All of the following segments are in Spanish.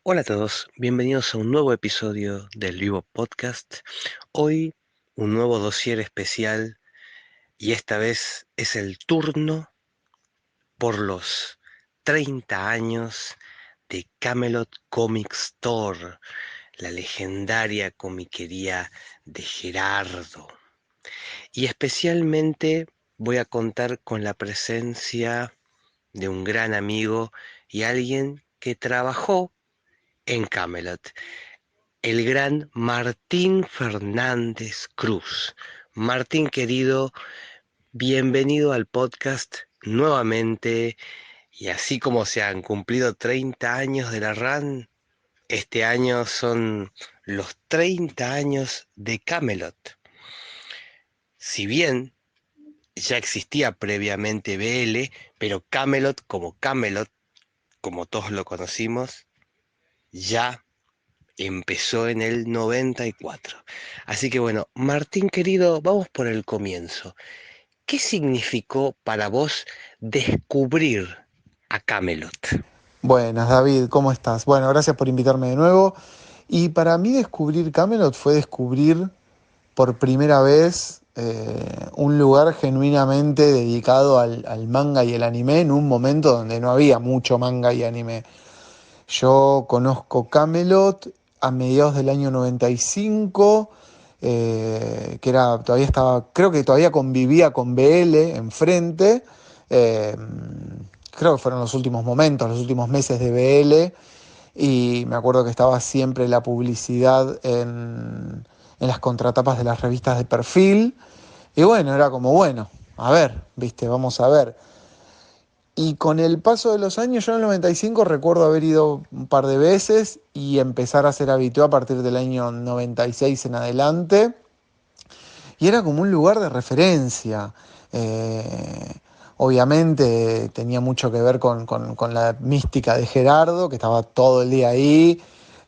Hola a todos, bienvenidos a un nuevo episodio del Vivo Podcast. Hoy un nuevo dossier especial y esta vez es el turno por los 30 años de Camelot Comic Store, la legendaria comiquería de Gerardo. Y especialmente voy a contar con la presencia de un gran amigo y alguien que trabajó en Camelot. El gran Martín Fernández Cruz. Martín querido, bienvenido al podcast nuevamente. Y así como se han cumplido 30 años de la RAN, este año son los 30 años de Camelot. Si bien ya existía previamente BL, pero Camelot, como todos lo conocimos, ya empezó en el 94. Así que bueno, Martín querido, vamos por el comienzo. ¿Qué significó para vos descubrir a Camelot? Buenas, David, ¿cómo estás? Bueno, gracias por invitarme de nuevo. Y para mí descubrir Camelot fue descubrir por primera vez un lugar genuinamente dedicado al manga y el anime en un momento donde no había mucho manga y anime. Yo conozco Camelot a mediados del año 95, que era, todavía estaba, creo que todavía convivía con BL enfrente. eh, Creo que fueron los últimos momentos, los últimos meses de BL, y me acuerdo que estaba siempre la publicidad en las contratapas de las revistas de Perfil, y bueno, era como, bueno, a ver, viste, vamos a ver. Y con el paso de los años, yo en el 95 recuerdo haber ido un par de veces y empezar a ser habitué a partir del año 96 en adelante. Y era como un lugar de referencia. Eh, Obviamente tenía mucho que ver con la mística de Gerardo, que estaba todo el día ahí,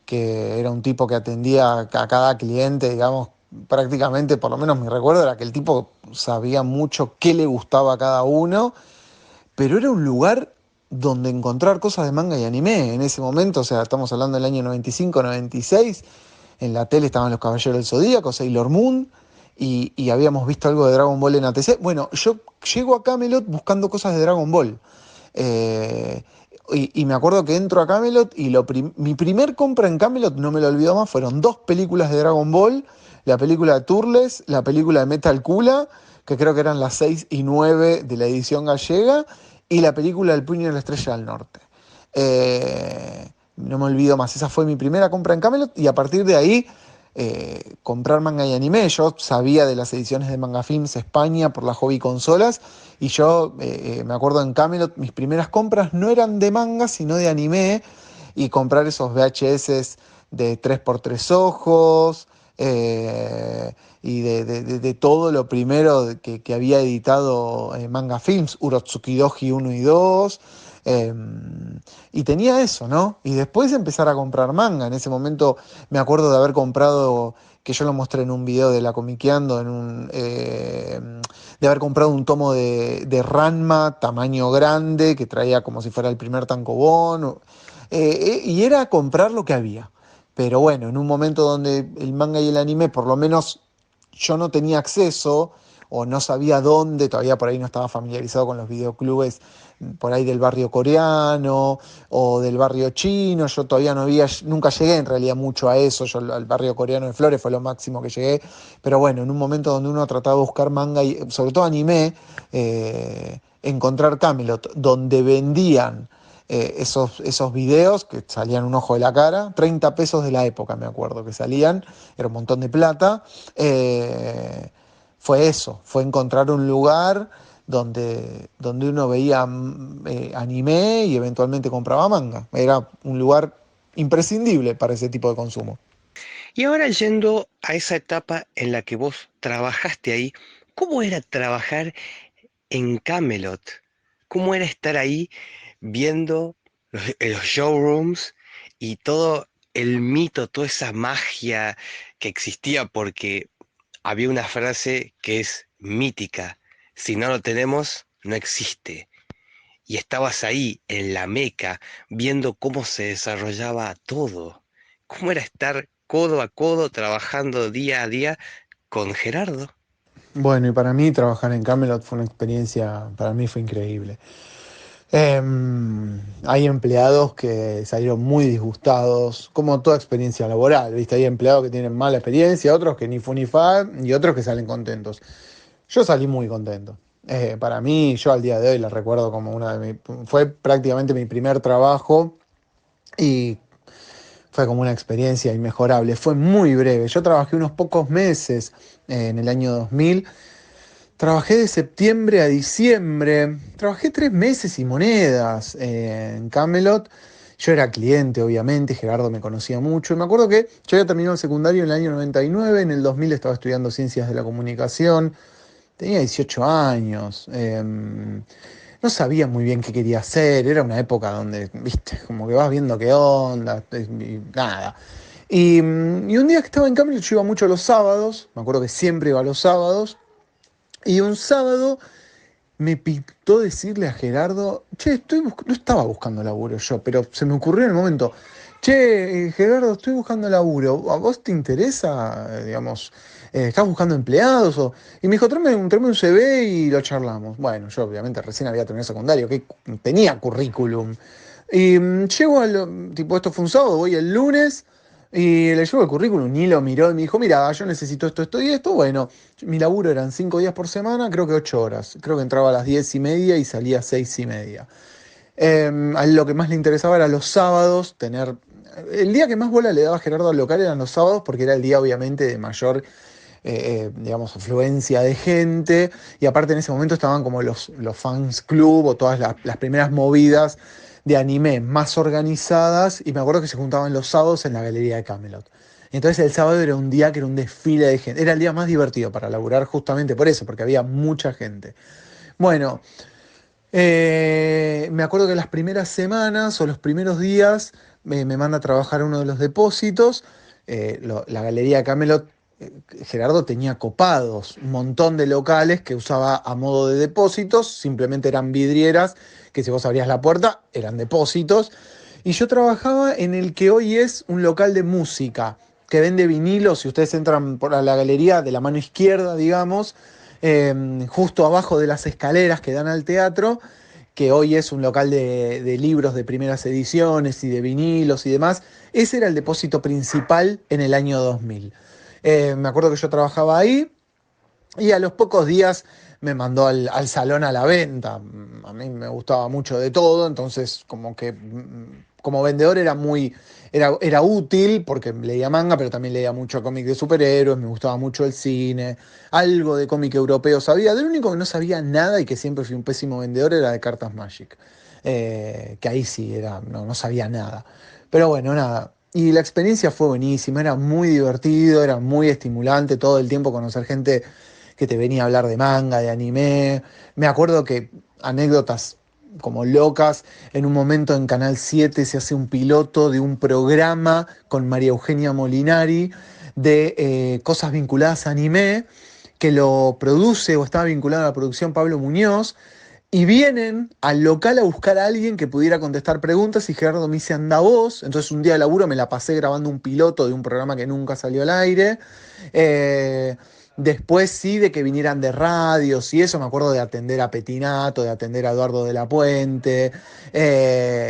que era un tipo que atendía a cada cliente, digamos, prácticamente, por lo menos mi recuerdo, era que el tipo sabía mucho qué le gustaba a cada uno, pero era un lugar donde encontrar cosas de manga y anime en ese momento. O sea, estamos hablando del año 95, 96, en la tele estaban los Caballeros del Zodíaco, Sailor Moon, y habíamos visto algo de Dragon Ball en ATC. Bueno, yo llego a Camelot buscando cosas de Dragon Ball. Eh, y me acuerdo que entro a Camelot y mi primer compra en Camelot, no me lo olvido más, fueron dos películas de Dragon Ball, la película de Turles, la película de Metal Kula, que creo que eran las 6 y 9 de la edición gallega, y la película El Puño de la Estrella del Norte. No me olvido más, esa fue mi primera compra en Camelot, y a partir de ahí comprar manga y anime. Yo sabía de las ediciones de Manga Films España por las hobby consolas, y yo me acuerdo en Camelot mis primeras compras no eran de manga sino de anime, y comprar esos VHS de 3x3 ojos, y de todo lo primero que había editado Manga Films, Urotsuki Doji 1 y 2. eh, y tenía eso, ¿no? Y después empezar a comprar manga. En ese momento me acuerdo de haber comprado, que yo lo mostré en un video de la Comiqueando, de haber comprado un tomo de Ranma tamaño grande, que traía como si fuera el primer tankobon, y era comprar lo que había. Pero bueno, en un momento donde el manga y el anime, por lo menos yo no tenía acceso o no sabía dónde, todavía por ahí no estaba familiarizado con los videoclubes por ahí del barrio coreano o del barrio chino. Yo todavía no había, nunca llegué en realidad mucho a eso. Yo al barrio coreano de Flores fue lo máximo que llegué, pero bueno, en un momento donde uno trataba de buscar manga y sobre todo anime, encontrar Camelot donde vendían esos videos que salían un ojo de la cara, 30 pesos de la época me acuerdo que salían, era un montón de plata. Fue eso, fue encontrar un lugar donde uno veía anime y eventualmente compraba manga. Era un lugar imprescindible para ese tipo de consumo. Y ahora yendo a esa etapa en la que vos trabajaste ahí, ¿cómo era trabajar en Camelot? ¿Cómo era estar ahí viendo los showrooms y todo el mito, toda esa magia que existía? Porque había una frase que es mítica: si no lo tenemos, no existe. y estabas ahí en la Meca viendo cómo se desarrollaba todo. ¿Cómo era estar codo a codo trabajando día a día con Gerardo? Bueno, y para mí trabajar en Camelot fue una experiencia, para mí fue increíble. Hay empleados que salieron muy disgustados, como toda experiencia laboral, ¿viste? Hay empleados que tienen mala experiencia, otros que ni fu ni fa, y otros que salen contentos. Yo salí muy contento. Para mí, yo al día de hoy la recuerdo como fue prácticamente mi primer trabajo y fue como una experiencia inmejorable. Fue muy breve. Yo trabajé unos pocos meses en el año 2000. Trabajé de septiembre a diciembre. Trabajé 3 meses y monedas en Camelot. Yo era cliente, obviamente, Gerardo me conocía mucho. Y me acuerdo que yo había terminado el secundario en el año 99, en el 2000 estaba estudiando Ciencias de la Comunicación. Tenía 18 años. No sabía muy bien qué quería hacer. Era una época donde, viste, como que vas viendo qué onda, y nada. Y un día que estaba en Camelot, yo iba mucho los sábados. Me acuerdo que siempre iba los sábados. Y un sábado me pintó decirle a Gerardo, che, no estaba buscando laburo yo, pero se me ocurrió en el momento, che, Gerardo, estoy buscando laburo, ¿a vos te interesa, digamos, estás buscando empleados? Y me dijo, tráeme un CV y lo charlamos. Bueno, yo obviamente recién había terminado secundario, que tenía currículum. Y llego tipo, esto fue un sábado, voy el lunes. Y le llevo el currículum, ni lo miró y me dijo, mira, yo necesito esto, esto y esto. Bueno, mi laburo eran 5 días por semana, creo que 8 horas. Creo que entraba a las 10:30 y salía a 6:30. A él lo que más le interesaba era los sábados, tener... El día que más bola le daba Gerardo al local eran los sábados, porque era el día obviamente de mayor, digamos, afluencia de gente. Y aparte en ese momento estaban como los fans club o todas las primeras movidas de anime más organizadas. Y me acuerdo que se juntaban los sábados en la galería de Camelot. Entonces el sábado era un día que era un desfile de gente. Era el día más divertido para laburar justamente por eso, porque había mucha gente. Bueno, me acuerdo que las primeras semanas o los primeros días me manda a trabajar a uno de los depósitos. La galería de Camelot, Gerardo tenía copados, un montón de locales que usaba a modo de depósitos, simplemente eran vidrieras que si vos abrías la puerta eran depósitos. Y yo trabajaba en el que hoy es un local de música, que vende vinilos. Si ustedes entran por la galería de la mano izquierda, digamos, justo abajo de las escaleras que dan al teatro, que hoy es un local de libros de primeras ediciones y de vinilos y demás. Ese era el depósito principal en el año 2000. Me acuerdo que yo trabajaba ahí y a los pocos días me mandó al salón a la venta. A mí me gustaba mucho de todo, entonces como que como vendedor era útil porque leía manga, pero también leía mucho cómic de superhéroes, me gustaba mucho el cine, algo de cómic europeo sabía. Del único que no sabía nada y que siempre fui un pésimo vendedor era de cartas Magic. Que ahí sí, no sabía nada. Pero bueno, nada. Y la experiencia fue buenísima, era muy divertido, era muy estimulante todo el tiempo conocer gente que te venía a hablar de manga, de anime. Me acuerdo que anécdotas como locas, en un momento en Canal 7 se hace un piloto de un programa con María Eugenia Molinari de cosas vinculadas a anime, que lo produce o estaba vinculado a la producción Pablo Muñoz. Y vienen al local a buscar a alguien que pudiera contestar preguntas y Gerardo me dice, anda vos. Entonces un día de laburo me la pasé grabando un piloto de un programa que nunca salió al aire. Después sí, de que vinieran de radios y eso, me acuerdo de atender a Petinato, de atender a Eduardo de la Puente.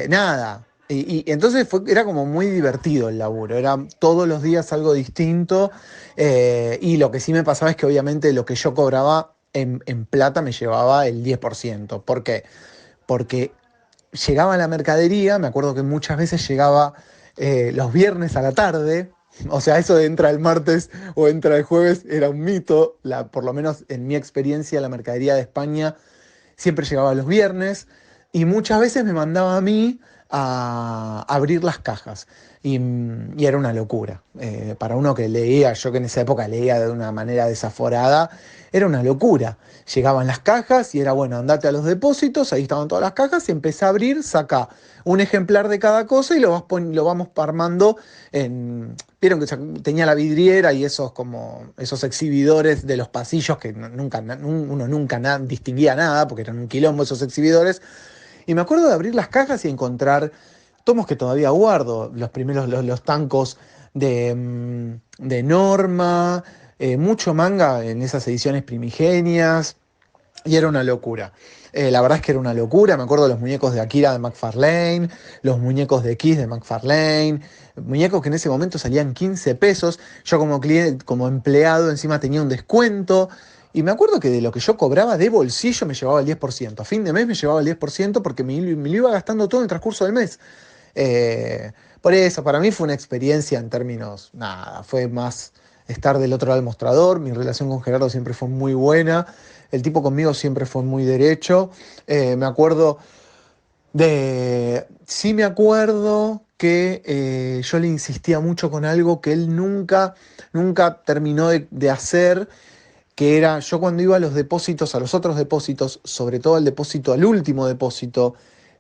Nada. Y entonces era como muy divertido el laburo, era todos los días algo distinto. Y lo que sí me pasaba es que obviamente lo que yo cobraba en plata me llevaba el 10%. ¿Por qué? Porque llegaba la mercadería, me acuerdo que muchas veces llegaba los viernes a la tarde. O sea, eso de entra el martes o entra el jueves era un mito. Por lo menos en mi experiencia, la mercadería de España siempre llegaba los viernes y muchas veces me mandaba a mí a abrir las cajas. Y era una locura. Para uno que leía, yo que en esa época leía de una manera desaforada, era una locura. Llegaban las cajas y era bueno, andate a los depósitos, ahí estaban todas las cajas y empecé a abrir, saca un ejemplar de cada cosa y lo vamos armando en... Vieron que tenía la vidriera y esos exhibidores de los pasillos que uno nunca distinguía nada porque eran un quilombo esos exhibidores. Y me acuerdo de abrir las cajas y encontrar tomos que todavía guardo, los primeros, los tancos de Norma, mucho manga en esas ediciones primigenias, y era una locura. La verdad es que era una locura. Me acuerdo de los muñecos de Akira de McFarlane, los muñecos de Kiss de McFarlane, muñecos que en ese momento salían 15 pesos. Yo como cliente, como empleado encima tenía un descuento. Y me acuerdo que de lo que yo cobraba de bolsillo me llevaba el 10%. A fin de mes me llevaba el 10% porque me lo iba gastando todo en el transcurso del mes. Eh, por eso, para mí fue una experiencia en términos, nada, fue más estar del otro lado del mostrador. Mi relación con Gerardo siempre fue muy buena. El tipo conmigo siempre fue muy derecho. Me acuerdo sí me acuerdo que yo le insistía mucho con algo que él nunca terminó de hacer, que era yo cuando iba a los depósitos, a los otros depósitos, sobre todo al último depósito,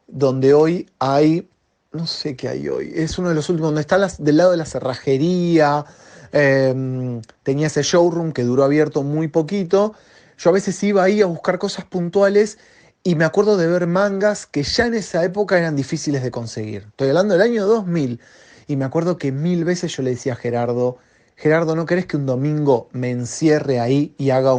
donde hoy hay, no sé qué hay hoy, es uno de los últimos, donde está del lado de la cerrajería, tenía ese showroom que duró abierto muy poquito. Yo a veces iba ahí a buscar cosas puntuales y me acuerdo de ver mangas que ya en esa época eran difíciles de conseguir. Estoy hablando del año 2000. Y me acuerdo que mil veces yo le decía a Gerardo, Gerardo, ¿no querés que un domingo me encierre ahí y haga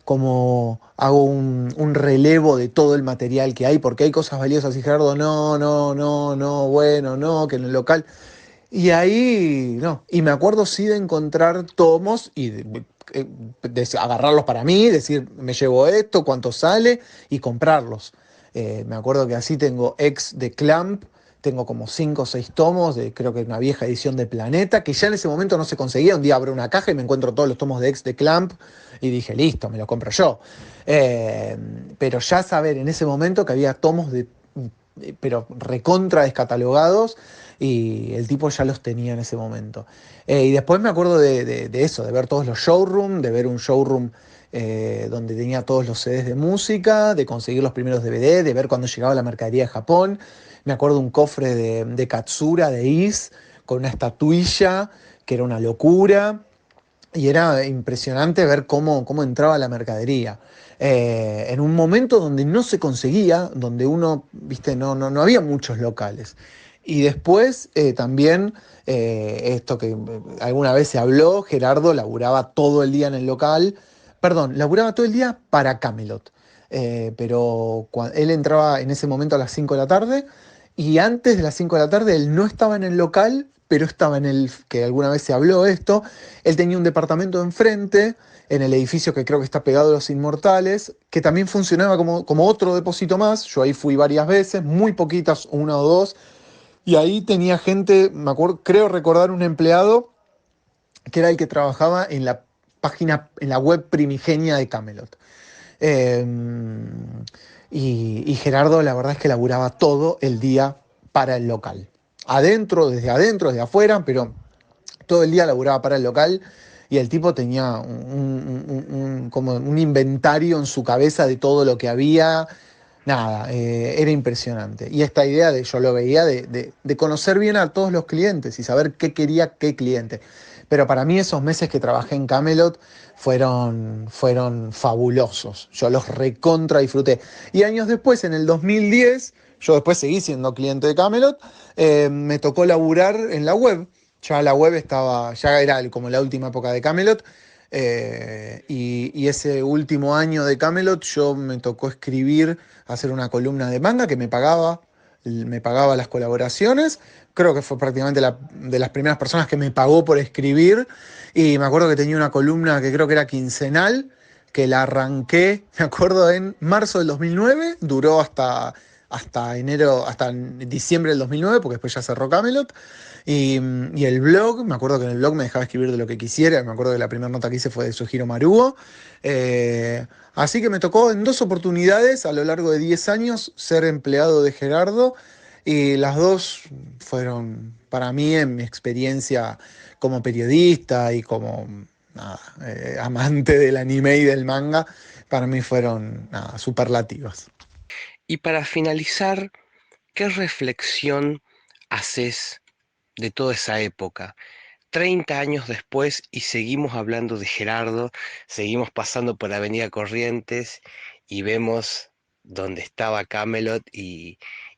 como hago un relevo de todo el material que hay? Porque hay cosas valiosas. Y Gerardo, no, no, no, no, bueno, no, que en el local. Y ahí, no. Y me acuerdo sí de encontrar tomos y de agarrarlos para mí, decir, me llevo esto, cuánto sale, y comprarlos. Me acuerdo que así tengo ex de Clamp, tengo como 5 o 6 tomos de creo que una vieja edición de Planeta, que ya en ese momento no se conseguía. Un día abro una caja y me encuentro todos los tomos de ex de Clamp y dije, listo, me lo compro yo. Pero ya saber en ese momento que había tomos pero recontra descatalogados, y el tipo ya los tenía en ese momento. Y después me acuerdo de eso, de ver todos los showrooms, de ver un showroom donde tenía todos los CDs de música, de conseguir los primeros DVD, de ver cuando llegaba la mercadería de Japón. Me acuerdo un cofre de Katsura, de Is, con una estatuilla, que era una locura. Y era impresionante ver cómo entraba la mercadería. En un momento donde no se conseguía, donde uno, viste, no había muchos locales. Y después también, esto que alguna vez se habló, Gerardo laburaba todo el día en el local, perdón, laburaba todo el día para Camelot. Pero él entraba en ese momento a las 5 de la tarde, y antes de las 5 de la tarde él no estaba en el local, pero estaba en el, que alguna vez se habló esto, él tenía un departamento enfrente, en el edificio que creo que está pegado a Los Inmortales, que también funcionaba como otro depósito más. Yo ahí fui varias veces, muy poquitas, una o dos, y ahí tenía gente, me acuerdo, creo recordar un empleado que era el que trabajaba en la página, en la web primigenia de Camelot. Eh, y Gerardo, la verdad es que laburaba todo el día para el local. Adentro, desde afuera, pero todo el día laburaba para el local, y el tipo tenía como un inventario en su cabeza de todo lo que había. Nada, era impresionante. Y esta idea yo lo veía de conocer bien a todos los clientes y saber qué quería qué cliente. Pero para mí esos meses que trabajé en Camelot fueron fabulosos. Yo los recontra disfruté. Y años después, en el 2010, yo después seguí siendo cliente de Camelot, me tocó laburar en la web. Ya la web estaba, ya era como la última época de Camelot. Y ese último año de Camelot yo me tocó escribir, hacer una columna de manga que me pagaba las colaboraciones. Creo que fue prácticamente de las primeras personas que me pagó por escribir. Y me acuerdo que tenía una columna que creo que era quincenal, que la arranqué, me acuerdo, en marzo del 2009, duró hasta enero, hasta diciembre del 2009, porque después ya cerró Camelot. Y el blog, me acuerdo que en el blog me dejaba escribir de lo que quisiera. Me acuerdo que la primera nota que hice fue de Sugiro Maruo. Así que me tocó en 2 oportunidades a lo largo de 10 años ser empleado de Gerardo. Y las dos fueron, para mí, en mi experiencia como periodista y como nada, amante del anime y del manga, para mí fueron nada, superlativas. Y para finalizar, ¿qué reflexión haces de toda esa época? 30 años después y seguimos hablando de Gerardo, seguimos pasando por Avenida Corrientes y vemos donde estaba Camelot y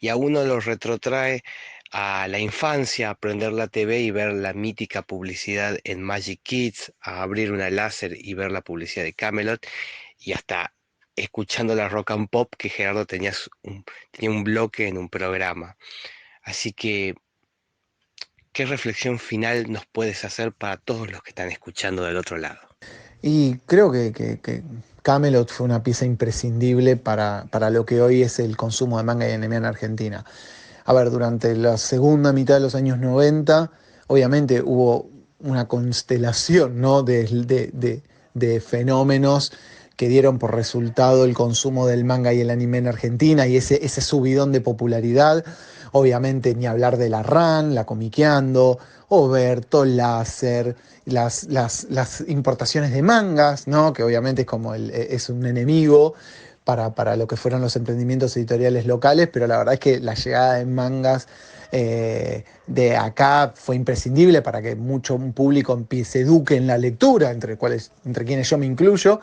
a uno lo retrotrae a la infancia, a prender la TV y ver la mítica publicidad en Magic Kids, a abrir una láser y ver la publicidad de Camelot y hasta escuchando la rock and pop que Gerardo tenía un bloque en un programa. Así que, ¿qué reflexión final nos puedes hacer para todos los que están escuchando del otro lado? Y creo que Camelot fue una pieza imprescindible para lo que hoy es el consumo de manga y anime en Argentina. A ver, durante la segunda mitad de los años 90, obviamente hubo una constelación, ¿no? de fenómenos que dieron por resultado el consumo del manga y el anime en Argentina y ese subidón de popularidad. Obviamente ni hablar de la RAN, la Comiqueando, Oberto, Láser, las importaciones de mangas, ¿no? Que obviamente es como es un enemigo para lo que fueron los emprendimientos editoriales locales, pero la verdad es que la llegada de mangas de acá fue imprescindible para que un público se eduque en la lectura, entre quienes yo me incluyo,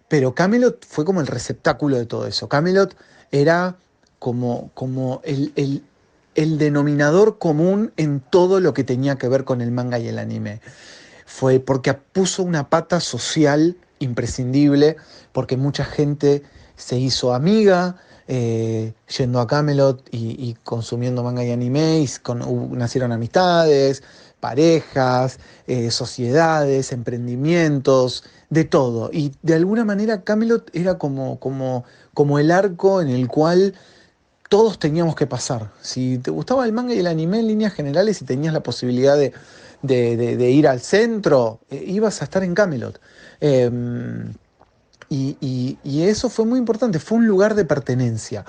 pero Camelot fue como el receptáculo de todo eso. Camelot era como el denominador común en todo lo que tenía que ver con el manga y el anime. Fue porque puso una pata social imprescindible, porque mucha gente se hizo amiga yendo a Camelot y consumiendo manga y anime, nacieron amistades, parejas, sociedades, emprendimientos, de todo. Y de alguna manera Camelot era como el arco en el cual todos teníamos que pasar. Si te gustaba el manga y el anime en líneas generales y tenías la posibilidad de ir al centro, ibas a estar en Camelot. Eh, y eso fue muy importante, fue un lugar de pertenencia.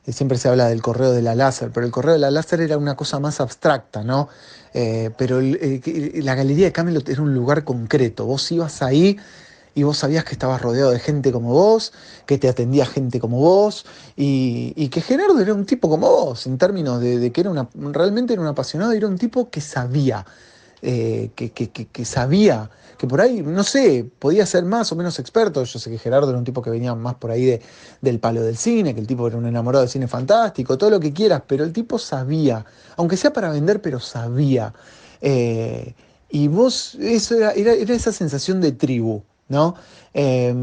Siempre se habla del correo de la láser, pero el correo de la láser era una cosa más abstracta, ¿no? Pero la galería de Camelot era un lugar concreto. Vos ibas ahí y vos sabías que estabas rodeado de gente como vos, que te atendía gente como vos, y que Gerardo era un tipo como vos, en términos de que realmente era un apasionado, era un tipo que sabía, que sabía, que por ahí, no sé, podía ser más o menos experto. Yo sé que Gerardo era un tipo que venía más por ahí del palo del cine, que el tipo era un enamorado del cine fantástico, todo lo que quieras, pero el tipo sabía, aunque sea para vender, pero sabía. Eh, y vos, eso era esa sensación de tribu, ¿no? Eh,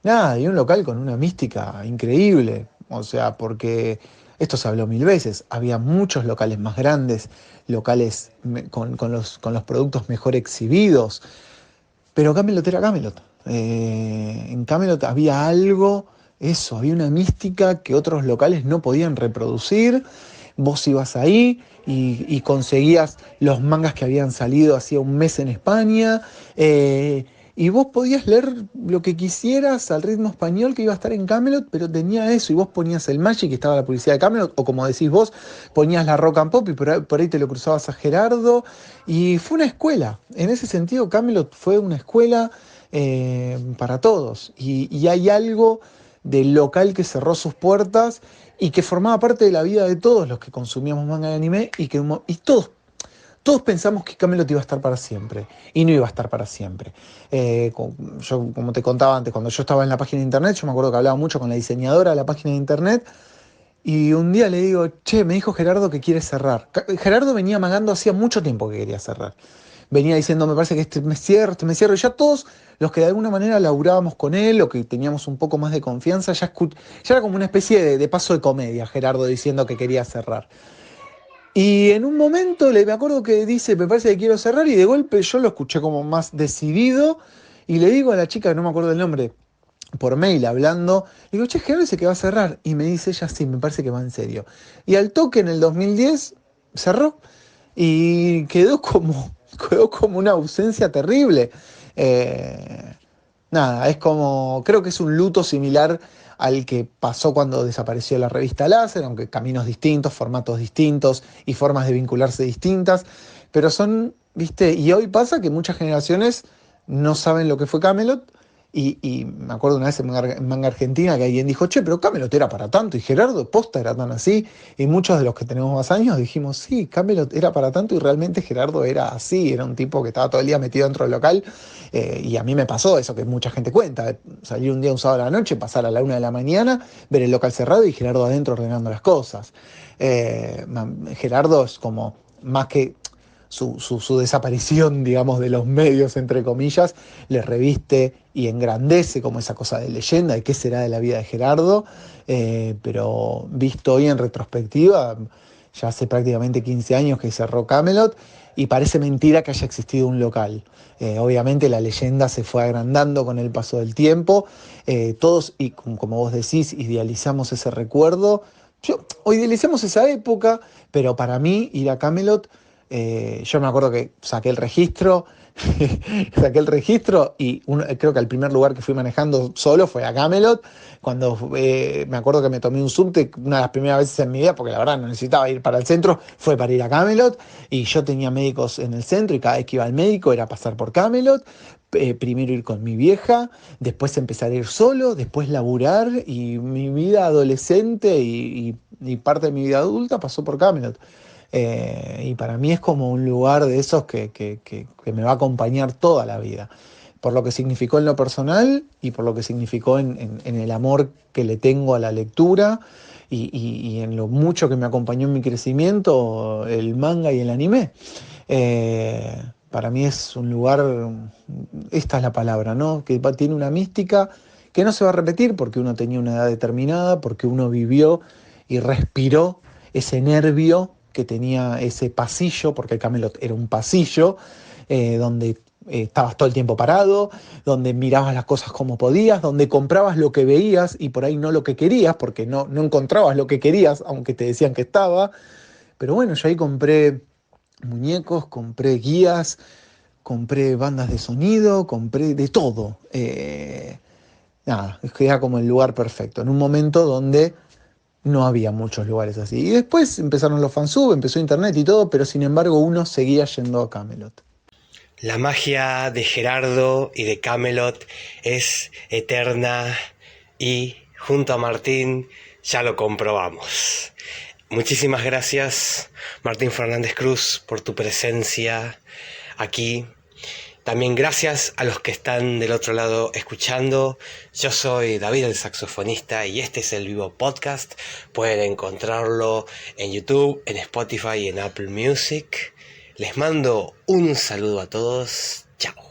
Nada, y un local con una mística increíble, o sea, porque esto se habló mil veces, había muchos locales más grandes, locales con los productos mejor exhibidos, pero Camelot era Camelot. En Camelot había algo, eso, había una mística que otros locales no podían reproducir. Vos ibas ahí y conseguías los mangas que habían salido hacía un mes en España. Y vos podías leer lo que quisieras al ritmo español que iba a estar en Camelot, pero tenía eso. Y vos ponías el Magic, y estaba la publicidad de Camelot, o como decís vos, ponías la Rock and Pop y por ahí te lo cruzabas a Gerardo. Y fue una escuela. En ese sentido, Camelot fue una escuela para todos. Y hay algo del local que cerró sus puertas y que formaba parte de la vida de todos los que consumíamos manga y anime y todos pensamos que Camelot iba a estar para siempre y no iba a estar para siempre. Yo, como te contaba antes, cuando yo estaba en la página de internet, yo me acuerdo que hablaba mucho con la diseñadora de la página de internet y un día le digo, che, me dijo Gerardo que quiere cerrar. Gerardo venía magando hacía mucho tiempo que quería cerrar. Venía diciendo, me parece que este me cierro. Y ya todos los que de alguna manera laburábamos con él o que teníamos un poco más de confianza, ya era como una especie de paso de comedia, Gerardo diciendo que quería cerrar. Y en un momento me acuerdo que dice, me parece que quiero cerrar, y de golpe yo lo escuché como más decidido, y le digo a la chica, no me acuerdo el nombre, por mail hablando, le digo, che, Gerardo dice que va a cerrar, y me dice ella, sí, me parece que va en serio. Y al toque en el 2010 cerró, y quedó como una ausencia terrible. Eh, Nada, creo que es un luto similar al que pasó cuando desapareció la revista Láser, aunque caminos distintos, formatos distintos y formas de vincularse distintas, pero viste, y hoy pasa que muchas generaciones no saben lo que fue Camelot Y me acuerdo una vez en Manga Argentina que alguien dijo, che, pero Camelot era para tanto, y Gerardo posta era tan así. Y muchos de los que tenemos más años dijimos, sí, Camelot era para tanto, y realmente Gerardo era así, era un tipo que estaba todo el día metido dentro del local. Y a mí me pasó eso que mucha gente cuenta, salir un día un sábado a la noche, pasar a la 1 de la mañana, ver el local cerrado y Gerardo adentro ordenando las cosas. Gerardo es como, más que su desaparición, digamos, de los medios, entre comillas, le reviste y engrandece como esa cosa de leyenda de qué será de la vida de Gerardo, pero visto hoy en retrospectiva, ya hace prácticamente 15 años que cerró Camelot y parece mentira que haya existido un local. Obviamente la leyenda se fue agrandando con el paso del tiempo, todos, y como vos decís, idealizamos ese recuerdo. O idealizamos esa época, pero para mí ir a Camelot, yo me acuerdo que saqué el registro, saqué el registro y creo que el primer lugar que fui manejando solo fue a Camelot. Cuando me acuerdo que me tomé un subte, una de las primeras veces en mi vida, porque la verdad no necesitaba ir para el centro, fue para ir a Camelot. Y yo tenía médicos en el centro y cada vez que iba al médico era pasar por Camelot. Primero ir con mi vieja, después empezar a ir solo, después laburar y mi vida adolescente y parte de mi vida adulta pasó por Camelot. Y para mí es como un lugar de esos que me va a acompañar toda la vida, por lo que significó en lo personal y por lo que significó en el amor que le tengo a la lectura y en lo mucho que me acompañó en mi crecimiento el manga y el anime. Para mí es un lugar, esta es la palabra, ¿no? Que tiene una mística que no se va a repetir porque uno tenía una edad determinada, porque uno vivió y respiró ese nervio que tenía ese pasillo, porque el Camelot era un pasillo, donde estabas todo el tiempo parado, donde mirabas las cosas como podías, donde comprabas lo que veías y por ahí no lo que querías, porque no encontrabas lo que querías, aunque te decían que estaba. Pero bueno, yo ahí compré muñecos, compré guías, compré bandas de sonido, compré de todo. Nada, es que era como el lugar perfecto, en un momento donde no había muchos lugares así. Y después empezaron los fansub, empezó internet y todo, pero sin embargo uno seguía yendo a Camelot. La magia de Gerardo y de Camelot es eterna y junto a Martín ya lo comprobamos. Muchísimas gracias, Martín Fernández Cruz, por tu presencia aquí. También gracias a los que están del otro lado escuchando. Yo soy David, el saxofonista, y este es el Vivo Podcast. Pueden encontrarlo en YouTube, en Spotify y en Apple Music. Les mando un saludo a todos. Chao.